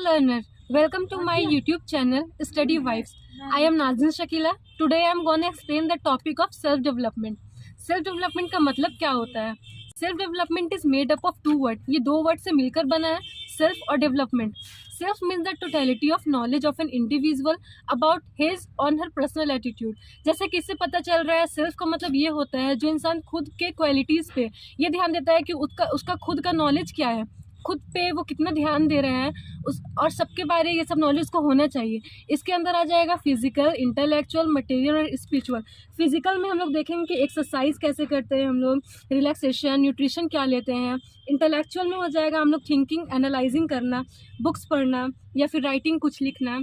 learner, welcome to my YouTube channel Study Vibes. I am Nazin Shakila. Today I am going to explain the topic of self development. Self development का मतलब क्या होता है? Self development is made up of two words. ये दो word से मिलकर बना है, self और development. Self means the totality of knowledge of an individual about his or her personal attitude. जैसे कि इससे पता चल रहा है, सेल्फ का मतलब ये होता है जो इंसान खुद के क्वालिटीज़ पे ये ध्यान देता है कि उसका खुद का नॉलेज क्या है, खुद पे वो कितना ध्यान दे रहे हैं उस, और सबके बारे ये सब नॉलेज को होना चाहिए. इसके अंदर आ जाएगा फिजिकल, इंटेलेक्चुअल, मटेरियल और स्पिरिचुअल. फिजिकल में हम लोग देखेंगे कि एक्सरसाइज कैसे करते हैं हम लोग, रिलैक्सेशन, न्यूट्रिशन क्या लेते हैं. इंटेलेक्चुअल में हो जाएगा हम लोग थिंकिंग, एनालाइजिंग करना, बुक्स पढ़ना या फिर राइटिंग कुछ लिखना.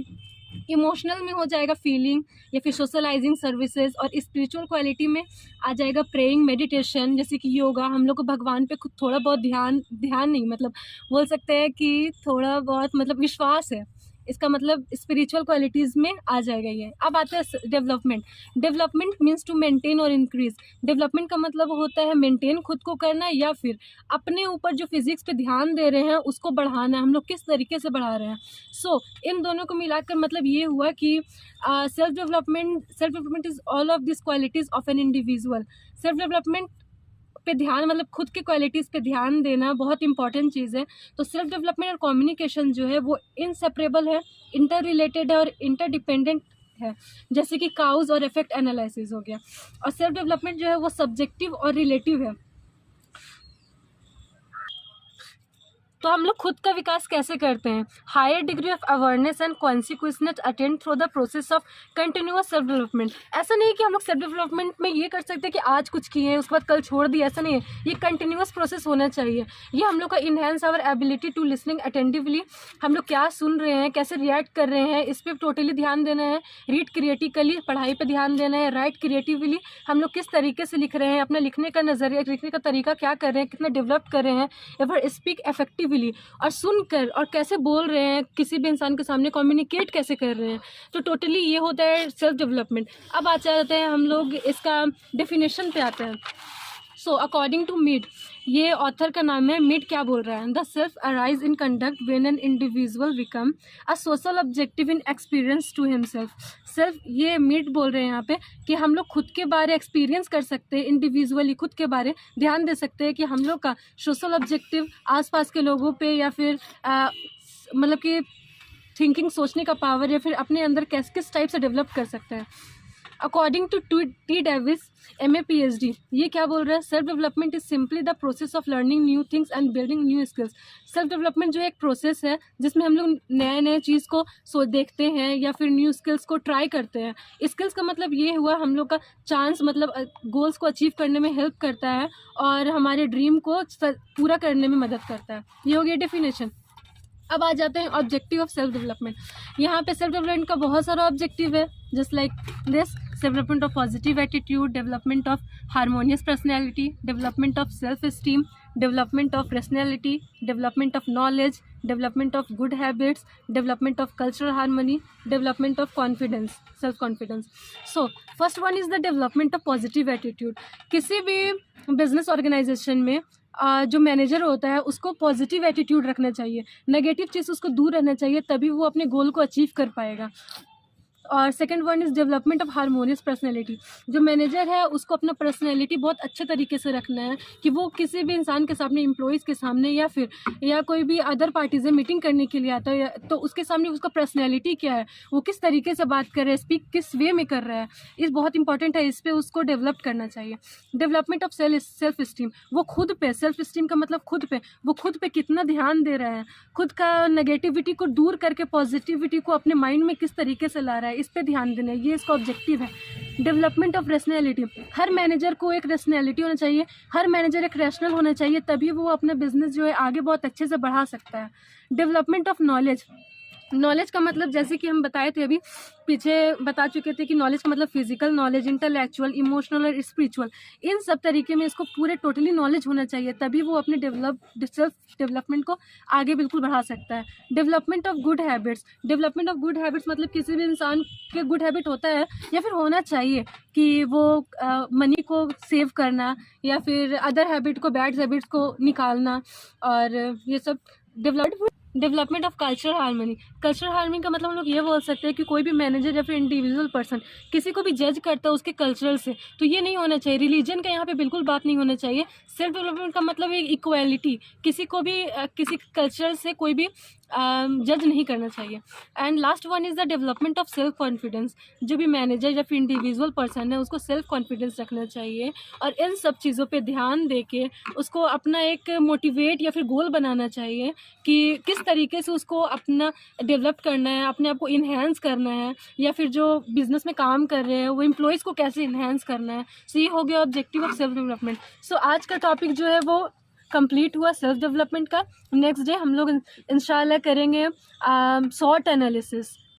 इमोशनल में हो जाएगा फीलिंग या फिर सोशलाइजिंग सर्विसेज. और स्पिरिचुअल क्वालिटी में आ जाएगा प्रेइंग, मेडिटेशन, जैसे कि योगा. हम लोग को भगवान पे खुद थोड़ा बहुत ध्यान नहीं मतलब बोल सकते हैं कि थोड़ा बहुत मतलब विश्वास है, इसका मतलब स्पिरिचुअल क्वालिटीज़ में आ जाएगा ये. अब आता है development. Development means to maintain और इंक्रीज. डेवलपमेंट का मतलब होता है मेंटेन खुद को करना या फिर अपने ऊपर जो फिजिक्स पे ध्यान दे रहे हैं उसको बढ़ाना. हम लोग किस तरीके से बढ़ा रहे हैं. इन दोनों को मिलाकर मतलब ये हुआ कि self development is all of this qualities of an individual. Self development पे ध्यान मतलब खुद के क्वालिटीज़ पे ध्यान देना बहुत इंपॉर्टेंट चीज़ है. तो सेल्फ डेवलपमेंट और कम्युनिकेशन जो है वो इनसेपरेबल है, इंटर रिलेटेड है और इंटरडिपेंडेंट है. जैसे कि काउज और इफेक्ट एनालिसिस हो गया. और सेल्फ डेवलपमेंट जो है वो सब्जेक्टिव और रिलेटिव है. तो हम लोग खुद का विकास कैसे करते हैं? Higher degree of awareness and consequence attend through the process of continuous self development. ऐसा नहीं है कि हम लोग सेल्फ डेवलपमेंट में ये कर सकते हैं कि आज कुछ किए हैं उसके बाद कल छोड़ दिए. ऐसा नहीं है, ये कंटिन्यूअस प्रोसेस होना चाहिए. ये हम लोग का enhance our ability to listening attentively. हम लोग क्या सुन रहे हैं, कैसे रिएक्ट कर रहे हैं, इस पर टोटली ध्यान देना है. रीड क्रिएटिकली, पढ़ाई पर ध्यान देना है. राइट क्रिएटिवली, हम लोग किस तरीके से लिख रहे हैं, अपना लिखने का नज़रिया, लिखने का तरीका क्या कर रहे हैं, कितना डेवलप कर रहे हैं. या फिर स्पीक इफेक्टिवली, और सुनकर और कैसे बोल रहे हैं, किसी भी इंसान के सामने कम्युनिकेट कैसे कर रहे हैं. तो टोटली ये होता है सेल्फ डेवलपमेंट. अब आ जाते हैं हम लोग इसका डेफिनेशन पे आते हैं. अकॉर्डिंग टू मीड, ये ऑथर का नाम है. मीड क्या बोल रहा है? The self arise in conduct when an individual become a social objective in experience to himself. Self, ये मीड बोल रहे हैं यहाँ पे कि हम लोग खुद के बारे एक्सपीरियंस कर सकते हैं, इंडिविजुअली खुद के बारे ध्यान दे सकते हैं कि हम लोग का सोशल ऑब्जेक्टिव आसपास के लोगों पे या फिर मतलब कि थिंकिंग, सोचने का पावर या फिर अपने अंदर किस टाइप से डेवलप कर सकते हैं. According to T Davis, MA PhD, ये क्या बोल रहा है? Self development is simply the process of learning new things and building new skills. Self development जो एक प्रोसेस है जिसमें हम लोग नए चीज़ को देखते हैं या फिर न्यू स्किल्स को ट्राई करते हैं. स्किल्स का मतलब ये हुआ हम लोग का चांस, मतलब गोल्स को अचीव करने में हेल्प करता है और हमारे ड्रीम को पूरा करने में मदद करता है. ये हो गया डेफिनेशन. अब आ जाते हैं ऑब्जेक्टिव ऑफ सेल्फ डेवलपमेंट. यहाँ पे सेल्फ डेवलपमेंट का बहुत सारा ऑब्जेक्टिव है, just like this: development of positive attitude, development of harmonious personality, development of self esteem, development of personality, development of knowledge, development of good habits, development of cultural harmony, development of confidence, self confidence. First one is the development of positive attitude. किसी भी business organisation में जो manager होता है उसको positive attitude रखना चाहिए, negative चीज़ उसको दूर रहना चाहिए, तभी वो अपने गोल को अचीव कर पाएगा. और second one is development of harmonious personality. जो मैनेजर है उसको अपना पर्सनैलिटी बहुत अच्छे तरीके से रखना है कि वो किसी भी इंसान के सामने, एम्प्लॉयज़ के सामने या कोई भी अदर पार्टी से मीटिंग करने के लिए आता है तो उसके सामने उसका पर्सनैलिटी क्या है, वो किस तरीके से बात कर रहा है, स्पीक किस वे में कर रहा है, इस बहुत इंपॉर्टेंट है. इस पर उसको डेवलप करना चाहिए. डेवलपमेंट ऑफ सेल्फ स्टीम, वो खुद पे, सेल्फ स्टीम का मतलब वो खुद पे कितना ध्यान दे रहा है, खुद का नेगेटिविटी को दूर करके पॉजिटिविटी को अपने माइंड में किस तरीके से ला रहा है, इस पे ध्यान देना है. ये इसका ऑब्जेक्टिव है. Development of rationality, her manager को एक रेशनैलिटी होना चाहिए, हर मैनेजर एक रैशनल होना चाहिए, तभी वो अपना बिजनेस जो है आगे बहुत अच्छे से बढ़ा सकता है. Development of knowledge. नॉलेज का मतलब जैसे कि हम बताए थे, अभी पीछे बता चुके थे कि नॉलेज का मतलब फिजिकल नॉलेज, इंटेलेक्चुअल, इमोशनल और स्पिरिचुअल, इन सब तरीके में इसको पूरे टोटली नॉलेज होना चाहिए, तभी वो अपने सेल्फ डेवलपमेंट को आगे बिल्कुल बढ़ा सकता है. Development of good habits. Development of good habits मतलब किसी भी इंसान के गुड हैबिट होता है या फिर होना चाहिए कि वो मनी को सेव करना या फिर अदर हैबिट को, बैड हैबिट्स को निकालना, और ये सब development of cultural harmony. Cultural harmony का मतलब हम लोग ये बोल सकते हैं कि कोई भी मैनेजर या फिर इंडिविजुअल पर्सन किसी को भी जज करता है उसके कल्चरल से, तो ये नहीं होना चाहिए। रिलीजन का यहाँ पे बिल्कुल बात नहीं होना चाहिए। सेल्फ डेवलपमेंट का मतलब है इक्वालिटी, किसी को भी किसी कल्चर से कोई भी जज नहीं करना चाहिए। And last one is the development of self confidence. जो भी मैनेजर या फिर इंडिविजुअल पर्सन है उसको सेल्फ कॉन्फिडेंस रखना चाहिए और इन सब चीज़ों पे ध्यान दे के उसको अपना एक मोटिवेट या फिर गोल बनाना चाहिए कि किस तरीके से उसको अपना डेवलप करना है, अपने आप को इन्हेंस करना है, या फिर जो बिजनेस में काम कर रहे हैं वो एम्प्लॉयज़ को कैसे इन्हेंस करना है। सो ये हो गया ऑब्जेक्टिव ऑफ सेल्फ डेवलपमेंट। सो आज का टॉपिक जो है वो कंप्लीट हुआ सेल्फ डेवलपमेंट का। नेक्स्ट डे हम लोग इंशाल्लाह करेंगे SWOT एनालिसिस।